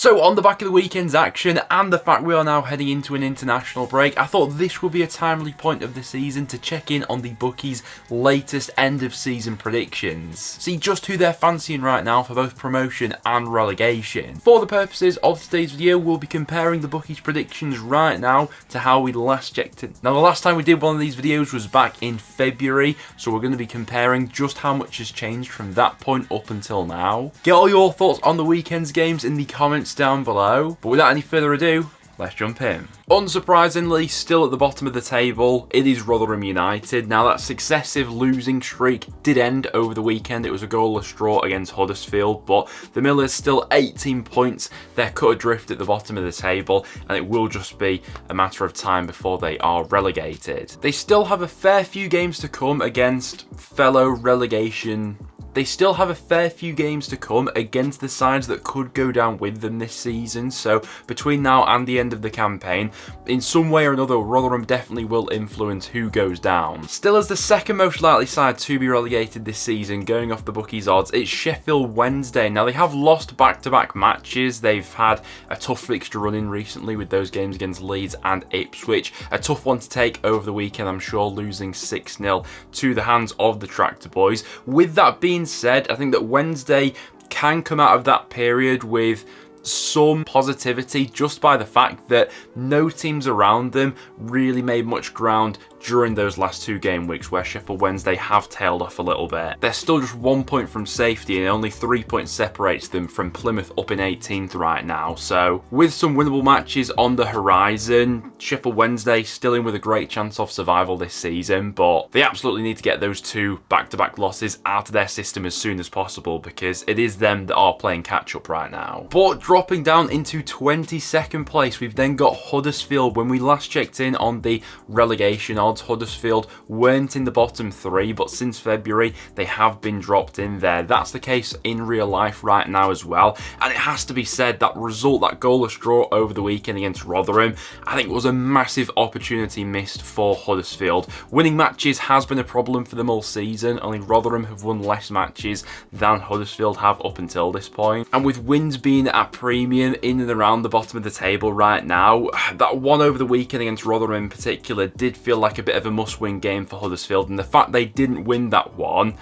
So on the back of the weekend's action and the fact we are now heading into an international break, I thought this would be a timely point of the season to check in on the Bookies' latest end of season predictions. See just who they're fancying right now for both promotion and relegation. For the purposes of today's video, we'll be comparing the Bookies' predictions right now to how we last checked it. Now the last time we did one of these videos was back in February, so we're going to be comparing just how much has changed from that point up until now. Get all your thoughts on the weekend's games in the comments down below. But without any further ado, let's jump in. Unsurprisingly, still at the bottom of the table, it is Rotherham United. Now that successive losing streak did end over the weekend. It was a goalless draw against Huddersfield, but the Millers still 18 points. They're cut adrift at the bottom of the table, and it will just be a matter of time before they are relegated. They still have a fair few games to come against fellow relegation. They still have a fair few games to come against the sides that could go down with them this season, so between now and the end of the campaign, in some way or another, Rotherham definitely will influence who goes down. Still, as the second most likely side to be relegated this season, going off the Bookies' odds, it's Sheffield Wednesday. Now, they have lost back-to-back matches. They've had a tough fixture run in recently with those games against Leeds and Ipswich. A tough one to take over the weekend, I'm sure, losing 6-0 to the hands of the Tractor Boys. With that being said, I think that Wednesday can come out of that period with some positivity just by the fact that no teams around them really made much ground during those last two game weeks where Sheffield Wednesday have tailed off a little bit. They're still just 1 point from safety and only 3 points separates them from Plymouth up in 18th right now. So with some winnable matches on the horizon, Sheffield Wednesday still in with a great chance of survival this season, but they absolutely need to get those two back-to-back losses out of their system as soon as possible because it is them that are playing catch-up right now. But dropping down into 22nd place, we've then got Huddersfield. When we last checked in on the relegation odds, Huddersfield weren't in the bottom three, but since February they have been dropped in there. That's the case in real life right now as well, and it has to be said that result, that goalless draw over the weekend against Rotherham, I think was a massive opportunity missed for Huddersfield. Winning matches has been a problem for them all season. Only Rotherham have won less matches than Huddersfield have up until this point, and with wins being at premium in and around the bottom of the table right now, that one over the weekend against Rotherham in particular did feel like a bit of a must-win game for Huddersfield, and the fact they didn't win that one,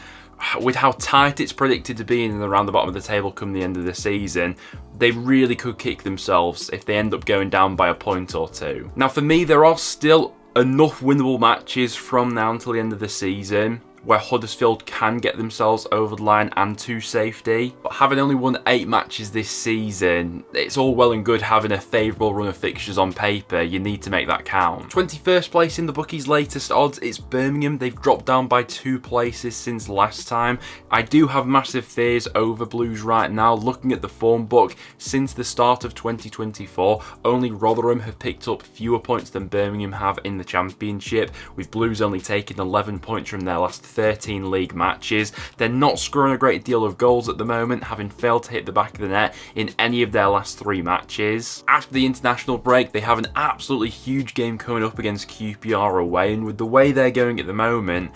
with how tight it's predicted to be in and around the bottom of the table come the end of the season, they really could kick themselves if they end up going down by a point or two. Now for me, there are still enough winnable matches from now until the end of the season where Huddersfield can get themselves over the line and to safety. But having only won 8 matches this season, it's all well and good having a favourable run of fixtures on paper. You need to make that count. 21st place in the Bookies' latest odds, it's Birmingham. They've dropped down by 2 places since last time. I do have massive fears over Blues right now. Looking at the form book, since the start of 2024, only Rotherham have picked up fewer points than Birmingham have in the Championship, with Blues only taking 11 points from their last 13 league matches. They're not scoring a great deal of goals at the moment, having failed to hit the back of the net in any of their last 3 matches. After the international break, they have an absolutely huge game coming up against QPR away, and with the way they're going at the moment,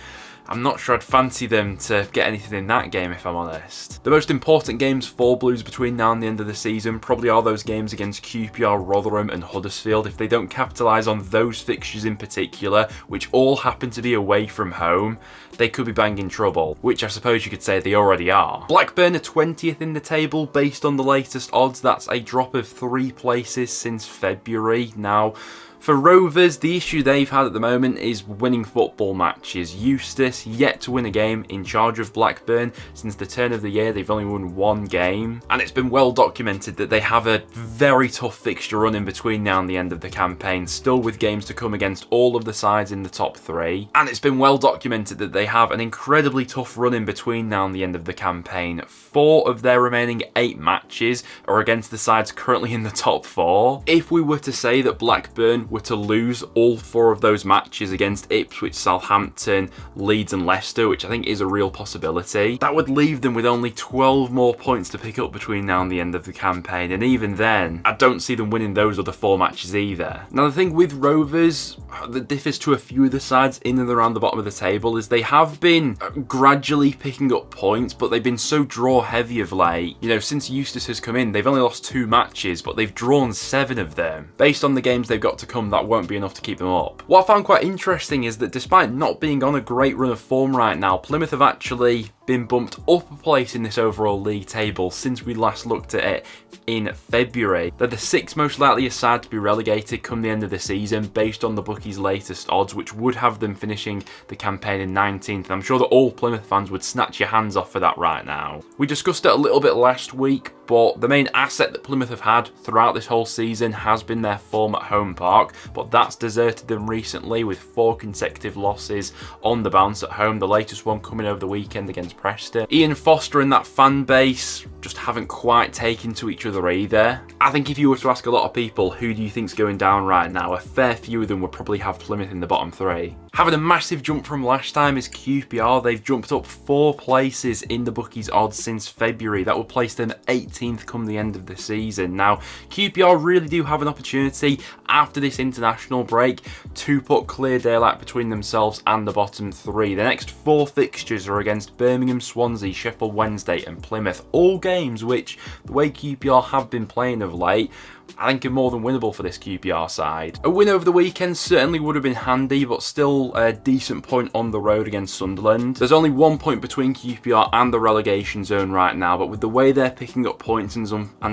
I'm not sure I'd fancy them to get anything in that game, if I'm honest. The most important games for Blues between now and the end of the season probably are those games against QPR, Rotherham and Huddersfield. If they don't capitalise on those fixtures in particular, which all happen to be away from home, they could be banging trouble, which I suppose you could say they already are. Blackburn are 20th in the table based on the latest odds. That's a drop of 3 places since February. Now, for Rovers, the issue they've had at the moment is winning football matches. Eustace yet to win a game in charge of Blackburn. Since the turn of the year, they've only won 1 game. And it's been well documented that they have a very tough fixture run in between now and the end of the campaign, still with games to come against all of the sides in the top 3. And it's been well documented that they have an incredibly tough run in between now and the end of the campaign. 4 of their remaining 8 matches are against the sides currently in the top 4. If we were to say that Blackburn were to lose all 4 of those matches against Ipswich, Southampton, Leeds and Leicester, which I think is a real possibility, that would leave them with only 12 more points to pick up between now and the end of the campaign, and even then, I don't see them winning those other 4 matches either. Now the thing with Rovers that differs to a few of the sides in and around the bottom of the table is they have been gradually picking up points, but they've been so draw heavy of late. You know, since Eustace has come in, they've only lost 2 matches, but they've drawn 7 of them. Based on the games they've got to come, that won't be enough to keep them up. What I found quite interesting is that despite not being on a great run of form right now, Plymouth have actually been bumped up a place in this overall league table since we last looked at it in February. They're the 6th most likely side to be relegated come the end of the season based on the bookies' latest odds, which would have them finishing the campaign in 19th. I'm sure that all Plymouth fans would snatch your hands off for that right now. We discussed it a little bit last week, but the main asset that Plymouth have had throughout this whole season has been their form at home park, but that's deserted them recently with 4 consecutive losses on the bounce at home, the latest one coming over the weekend against Preston. Ian Foster and that fan base just haven't quite taken to each other either. I think if you were to ask a lot of people who do you think's going down right now, a fair few of them would probably have Plymouth in the bottom 3. Having a massive jump from last time is QPR. They've jumped up 4 places in the bookies' odds since February. That will place them 18th come the end of the season. Now, QPR really do have an opportunity after this international break to put clear daylight between themselves and the bottom 3. The next 4 fixtures are against Birmingham, Swansea, Sheffield Wednesday and Plymouth. All games which, the way QPR have been playing of late, I think are more than winnable for this QPR side. A win over the weekend certainly would have been handy, but still a decent point on the road against Sunderland. There's only 1 point between QPR and the relegation zone right now, but with the way they're picking up points and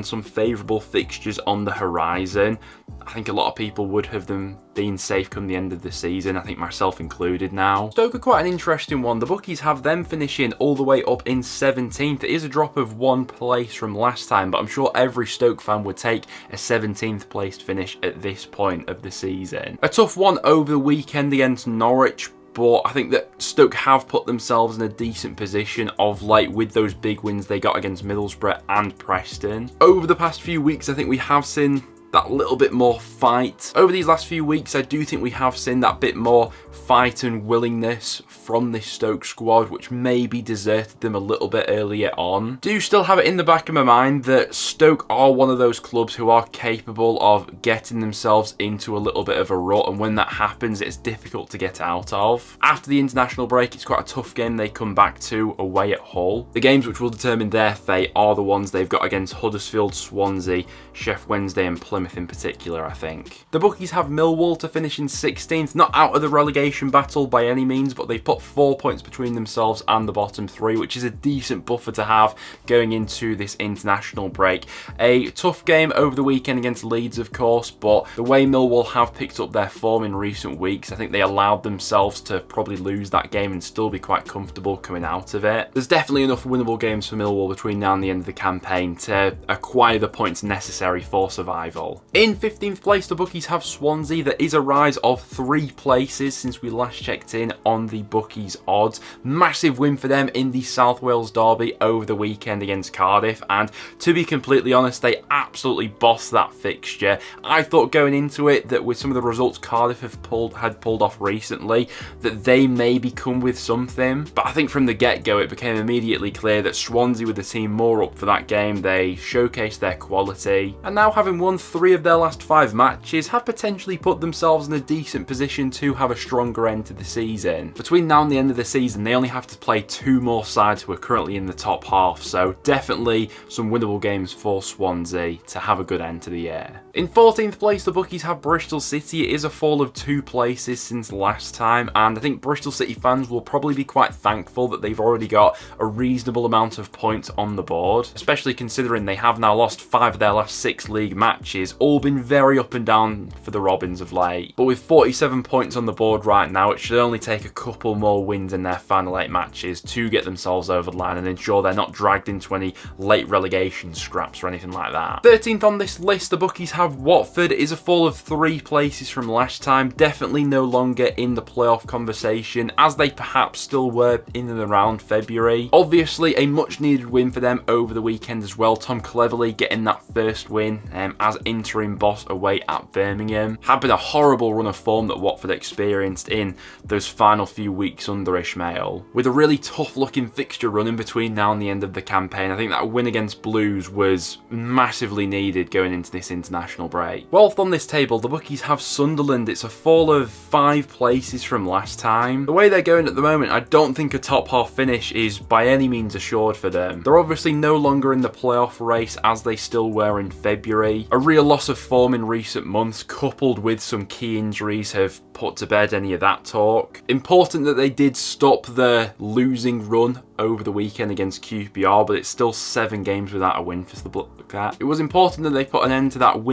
some favourable fixtures on the horizon, I think a lot of people would have them being safe come the end of the season, I think myself included now. Stoke are quite an interesting one. The bookies have them finishing all the way up in 17th. It is a drop of 1 place from last time, but I'm sure every Stoke fan would take a 17th placed finish at this point of the season. A tough one over the weekend against Norwich, but I think that Stoke have put themselves in a decent position of late with those big wins they got against Middlesbrough and Preston. Over the past few weeks, I think we have seen that little bit more fight. Over these last few weeks, I do think we have seen that bit more fight and willingness from this Stoke squad, which maybe deserted them a little bit earlier on. Do still have it in the back of my mind that Stoke are one of those clubs who are capable of getting themselves into a little bit of a rut, and when that happens, it's difficult to get out of. After the international break, it's quite a tough game they come back to away at Hull. The games which will determine their fate are the ones they've got against Huddersfield, Swansea, Sheffield Wednesday and Plymouth in particular, I think. The bookies have Millwall to finish in 16th, not out of the relegation battle by any means, but they've put 4 points between themselves and the bottom 3, which is a decent buffer to have going into this international break. A tough game over the weekend against Leeds, of course, but the way Millwall have picked up their form in recent weeks, I think they allowed themselves to probably lose that game and still be quite comfortable coming out of it. There's definitely enough winnable games for Millwall between now and the end of the campaign to acquire the points necessary for survival. In 15th place, the bookies have Swansea. There is a rise of 3 places since we last checked in on the bookies odds. Massive win for them in the South Wales derby over the weekend against Cardiff, and to be completely honest, they absolutely bossed that fixture. I thought going into it that with some of the results Cardiff had pulled off recently, that they maybe come with something, but I think from the get-go it became immediately clear that Swansea were the team more up for that game. They showcased their quality, and now having won 3 of their last 5 matches, have potentially put themselves in a decent position to have a stronger end to the season. Between now and the end of the season, they only have to play 2 more sides who are currently in the top half, so definitely some winnable games for Swansea to have a good end to the year. In 14th place, the bookies have Bristol City. It is a fall of 2 places since last time, and I think Bristol City fans will probably be quite thankful that they've already got a reasonable amount of points on the board, especially considering they have now lost 5 of their last 6 league matches, all been very up and down for the Robins of late. But with 47 points on the board right now, it should only take a couple more wins in their final 8 matches to get themselves over the line and ensure they're not dragged into any late relegation scraps or anything like that. 13th on this list, the bookies have Watford. It is a fall of 3 places from last time, definitely no longer in the playoff conversation as they perhaps still were in and around February. Obviously a much needed win for them over the weekend as well. Tom Cleverley getting that first win as interim boss away at Birmingham. Had been a horrible run of form that Watford experienced in those final few weeks under Ismail. With a really tough looking fixture run in between now and the end of the campaign, I think that win against Blues was massively needed going into this international break. 12th on this table, the Bookies have Sunderland. It's a fall of 5 places from last time. The way they're going at the moment, I don't think a top half finish is by any means assured for them. They're obviously no longer in the playoff race as they still were in February. A real loss of form in recent months, coupled with some key injuries, have put to bed any of that talk. Important that they did stop the losing run over the weekend against QPR, but it's still 7 games without a win for the Blackburn. It was important that they put an end to that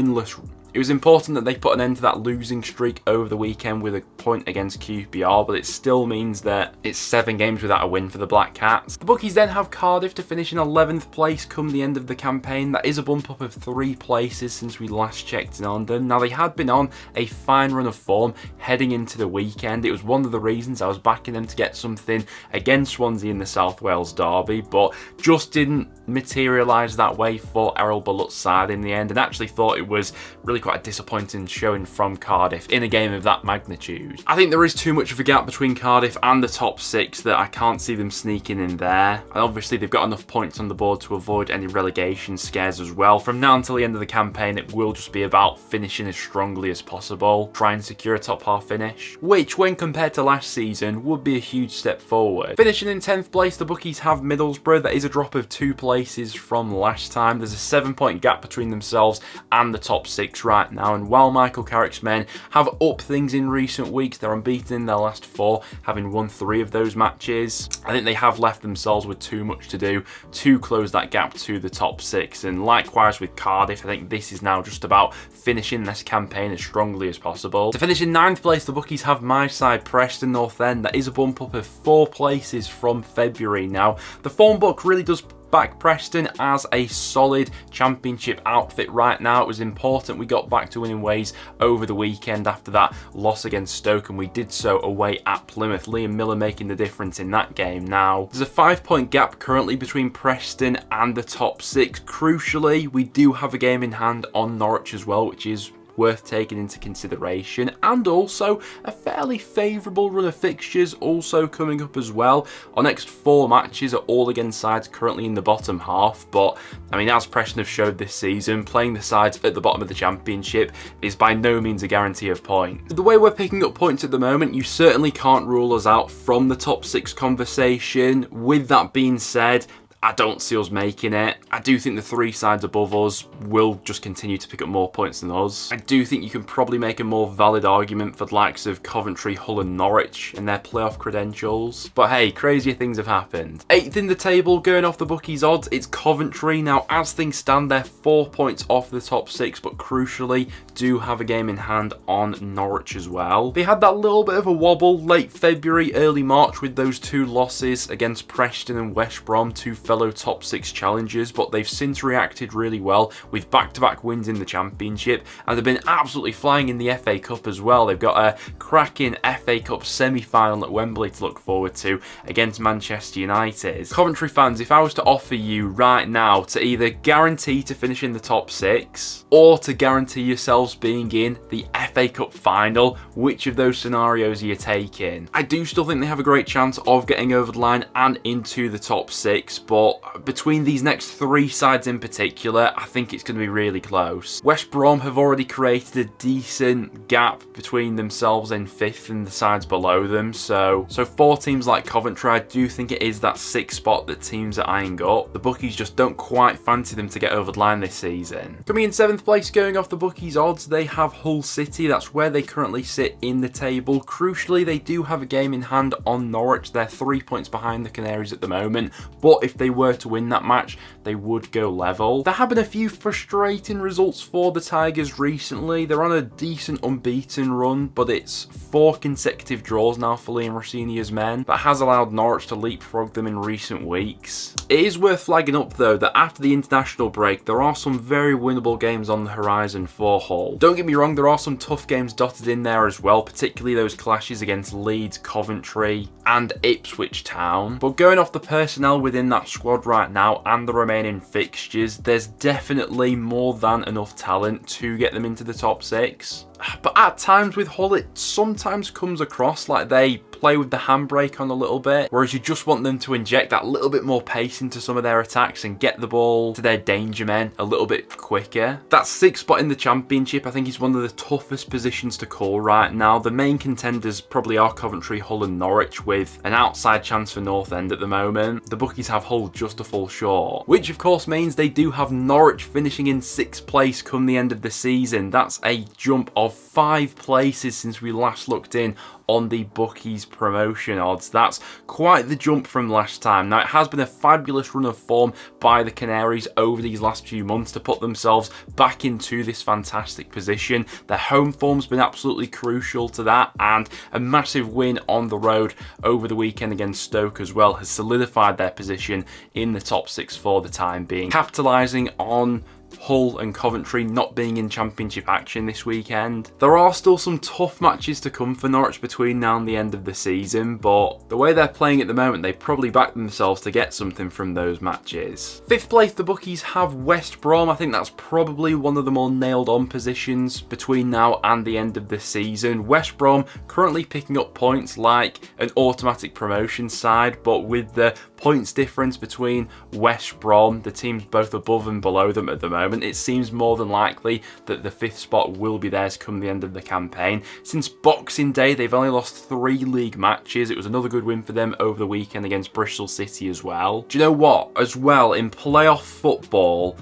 losing streak over the weekend with a point against QPR, but it still means that it's 7 games without a win for the Black Cats. The Bookies then have Cardiff to finish in 11th place come the end of the campaign. That is a bump up of 3 places since we last checked in on them. Now, they had been on a fine run of form heading into the weekend. It was one of the reasons I was backing them to get something against Swansea in the South Wales derby, but just didn't materialise that way for Errol Bullock's side in the end, and actually thought it was really quite a disappointing showing from Cardiff in a game of that magnitude. I think there is too much of a gap between Cardiff and the top 6 that I can't see them sneaking in there. And obviously they've got enough points on the board to avoid any relegation scares as well. From now until the end of the campaign, it will just be about finishing as strongly as possible, try and secure a top half finish, which when compared to last season would be a huge step forward. Finishing in 10th place, the Bookies have Middlesbrough. That is a drop of 2 places from last time. There's a 7-point gap between themselves and the top 6 right now, and while Michael Carrick's men have upped things in recent weeks, they're unbeaten in their last 4, having won 3 of those matches. I think they have left themselves with too much to do to close that gap to the top 6, and likewise with Cardiff, I think this is now just about finishing this campaign as strongly as possible. To finish in 9th place, the Bookies have my side, Preston North End. That is a bump up of 4 places from February. Now, the form book really does back Preston as a solid championship outfit right now. It was important we got back to winning ways over the weekend after that loss against Stoke, and we did so away at Plymouth. Liam Miller making the difference in that game. Now, there's a 5-point gap currently between Preston and the top 6. Crucially, we do have a game in hand on Norwich as well, which is worth taking into consideration, and also a fairly favourable run of fixtures also coming up as well. Our next 4 matches are all against sides currently in the bottom half, but I mean, as Preston have showed this season, playing the sides at the bottom of the championship is by no means a guarantee of points. The way we're picking up points at the moment, you certainly can't rule us out from the top 6 conversation. With that being said, I don't see us making it. I do think the 3 sides above us will just continue to pick up more points than us. I do think you can probably make a more valid argument for the likes of Coventry, Hull and Norwich and their playoff credentials. But hey, crazier things have happened. 8th in the table, going off the Bookies odds, it's Coventry. Now, as things stand, they're 4 points off the top 6, but crucially do have a game in hand on Norwich as well. They had that little bit of a wobble late February, early March with those 2 losses against Preston and West Brom, 2 fellow top 6 challengers, but they've since reacted really well with back-to-back wins in the Championship, and they've been absolutely flying in the FA Cup as well. They've got a cracking FA Cup semi-final at Wembley to look forward to against Manchester United. Coventry fans, if I was to offer you right now to either guarantee to finish in the top 6 or to guarantee yourselves being in the FA Cup final, which of those scenarios are you taking? I do still think they have a great chance of getting over the line and into the top 6, but between these next 3 sides in particular, I think it's going to be really close. West Brom have already created a decent gap between themselves in 5th and the sides below them, so for teams like Coventry, I do think it is that 6th spot that teams are eyeing up. The Bookies just don't quite fancy them to get over the line this season. Coming in 7th place, going off the Bookies odds, they have Hull City. That's where they currently sit in the table. Crucially, they do have a game in hand on Norwich. They're 3 points behind the Canaries at the moment, but if they were to win that match, they would go level. There have been a few frustrating results for the Tigers recently. They're on a decent unbeaten run, but it's 4 consecutive draws now for Liam Rossinia's men. That has allowed Norwich to leapfrog them in recent weeks. It is worth flagging up though that after the international break, there are some very winnable games on the horizon for Hull. Don't get me wrong, there are some tough games dotted in there as well, particularly those clashes against Leeds, Coventry and Ipswich Town. But going off the personnel within that squad right now and the remaining fixtures, there's definitely more than enough talent to get them into the top 6. But at times with Hull, it sometimes comes across like they play with the handbrake on a little bit, whereas you just want them to inject that little bit more pace into some of their attacks and get the ball to their danger men a little bit quicker. That 6th spot in the Championship, I think, is one of the toughest positions to call right now. The main contenders probably are Coventry, Hull and Norwich, with an outside chance for North End at the moment. The bookies have Hull just to fall short, which of course means they do have Norwich finishing in 6th place come the end of the season. That's a jump of 5 places since we last looked in on the bookies promotion odds. That's quite the jump from last time. Now, it has been a fabulous run of form by the Canaries over these last few months to put themselves back into this fantastic position. Their home form's been absolutely crucial to that, and a massive win on the road over the weekend against Stoke as well has solidified their position in the top 6 for the time being, capitalising on Hull and Coventry not being in Championship action this weekend. There are still some tough matches to come for Norwich between now and the end of the season, but the way they're playing at the moment, they probably back themselves to get something from those matches. 5th place, the bookies have West Brom. I think that's probably one of the more nailed on positions between now and the end of the season. West Brom currently picking up points like an automatic promotion side, but with the points difference between West Brom, the teams both above and below them at the moment, it seems more than likely that the 5th spot will be theirs come the end of the campaign. Since Boxing Day, they've only lost 3 league matches. It was another good win for them over the weekend against Bristol City as well. Do you know what? As well, in playoff football,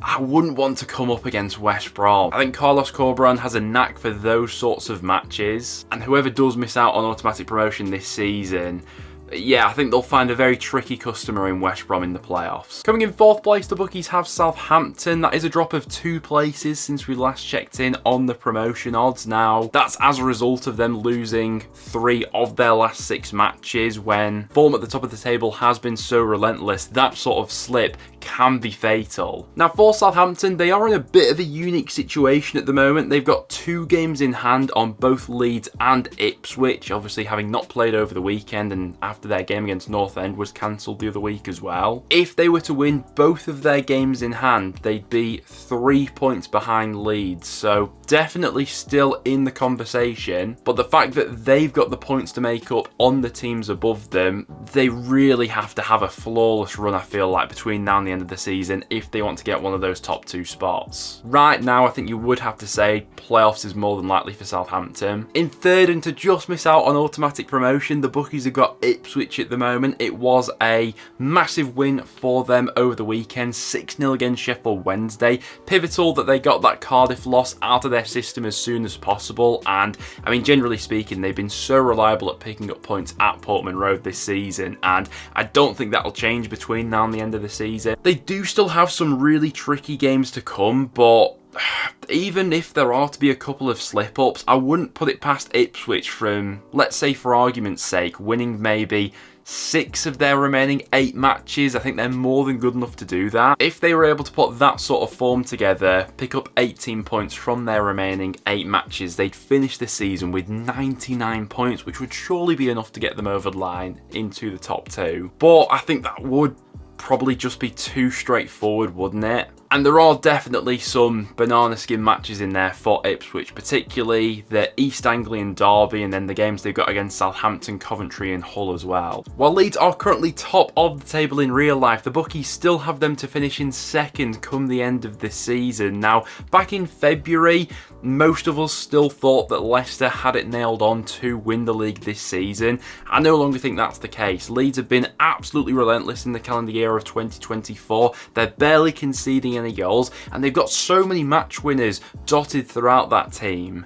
I wouldn't want to come up against West Brom. I think Carlos Corberán has a knack for those sorts of matches, and whoever does miss out on automatic promotion this season, yeah, I think they'll find a very tricky customer in West Brom in the playoffs. Coming in 4th place, the bookies have Southampton. That is a drop of 2 places since we last checked in on the promotion odds. Now, that's as a result of them losing 3 of their last 6 matches. When form at the top of the table has been so relentless, that sort of slip can be fatal. Now, for Southampton, they are in a bit of a unique situation at the moment. They've got 2 games in hand on both Leeds and Ipswich, obviously having not played over the weekend and after their game against North End was cancelled the other week as well. If they were to win both of their games in hand, they'd be 3 points behind Leeds, so definitely still in the conversation. But the fact that they've got the points to make up on the teams above them, they really have to have a flawless run, I feel like, between now and the end of the season if they want to get one of those top 2 spots. Right now, I think you would have to say playoffs is more than likely for Southampton. In 3rd, and to just miss out on automatic promotion, the bookies have got Ipswich at the moment. It was a massive win for them over the weekend, 6-0 against Sheffield Wednesday. Pivotal that they got that Cardiff loss out of their system as soon as possible, and I mean, generally speaking, they've been so reliable at picking up points at Portman Road this season, and I don't think that'll change between now and the end of the season. They do still have some really tricky games to come, but even if there are to be a couple of slip-ups, I wouldn't put it past Ipswich from, let's say for argument's sake, winning maybe 6 of their remaining 8 matches. I think they're more than good enough to do that. If they were able to put that sort of form together, pick up 18 points from their remaining 8 matches, they'd finish the season with 99 points, which would surely be enough to get them over the line into the top 2. But I think that would probably just be too straightforward, wouldn't it? And there are definitely some banana skin matches in there for Ipswich, particularly the East Anglian derby and then the games they've got against Southampton, Coventry and Hull as well. While Leeds are currently top of the table in real life, the bookies still have them to finish in 2nd come the end of this season. Now, back in February, most of us still thought that Leicester had it nailed on to win the league this season. I no longer think that's the case. Leeds have been absolutely relentless in the calendar year of 2024. They're barely conceding any goals, and they've got so many match winners dotted throughout that team.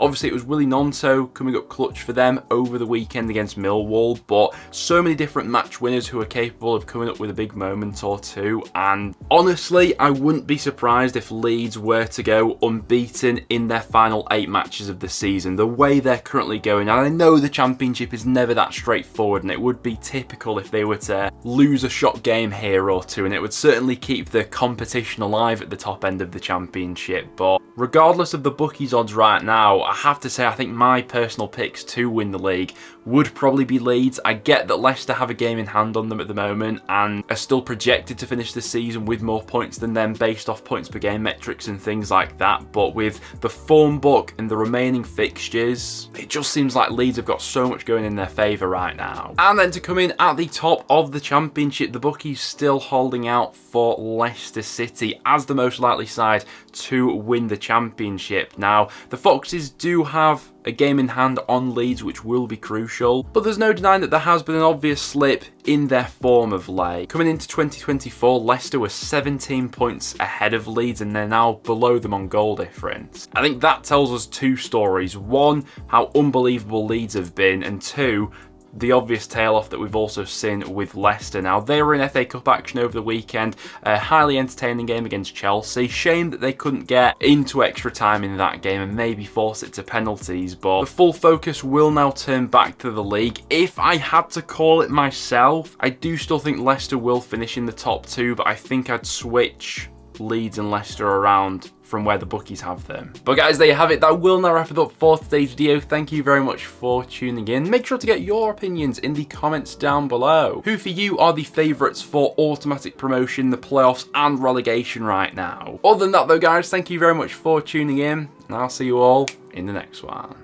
Obviously, it was Willie Gnonto coming up clutch for them over the weekend against Millwall, but so many different match winners who are capable of coming up with a big moment or two. And honestly, I wouldn't be surprised if Leeds were to go unbeaten in their final 8 matches of the season, the way they're currently going. And I know the Championship is never that straightforward, and it would be typical if they were to lose a shot game here or two, and it would certainly keep the competition alive at the top end of the Championship. But regardless of the bookies odds right now, I have to say I think my personal picks to win the league would probably be Leeds. I get that Leicester have a game in hand on them at the moment and are still projected to finish the season with more points than them based off points per game metrics and things like that, but with the form book and the remaining fixtures, it just seems like Leeds have got so much going in their favour right now. And then to come in at the top of the Championship, the bookies still holding out for Leicester City as the most likely side to win the Championship. Now, the Foxes do have a game in hand on Leeds, which will be crucial, but there's no denying that there has been an obvious slip in their form of late. Coming into 2024, Leicester were 17 points ahead of Leeds and they're now below them on goal difference. I think that tells us two stories. One, how unbelievable Leeds have been, and two, the obvious tail off that we've also seen with Leicester. Now, they were in FA Cup action over the weekend, a highly entertaining game against Chelsea. Shame that they couldn't get into extra time in that game and maybe force it to penalties, but the full focus will now turn back to the league. If I had to call it myself, I do still think Leicester will finish in the top two, but I think I'd switch Leeds and Leicester around from where the bookies have them. But guys, there you have it. That will now wrap it up for today's video. Thank you very much for tuning in. Make sure to get your opinions in the comments down below. Who for you are the favourites for automatic promotion, the playoffs and relegation right now? Other than that though guys, thank you very much for tuning in and I'll see you all in the next one.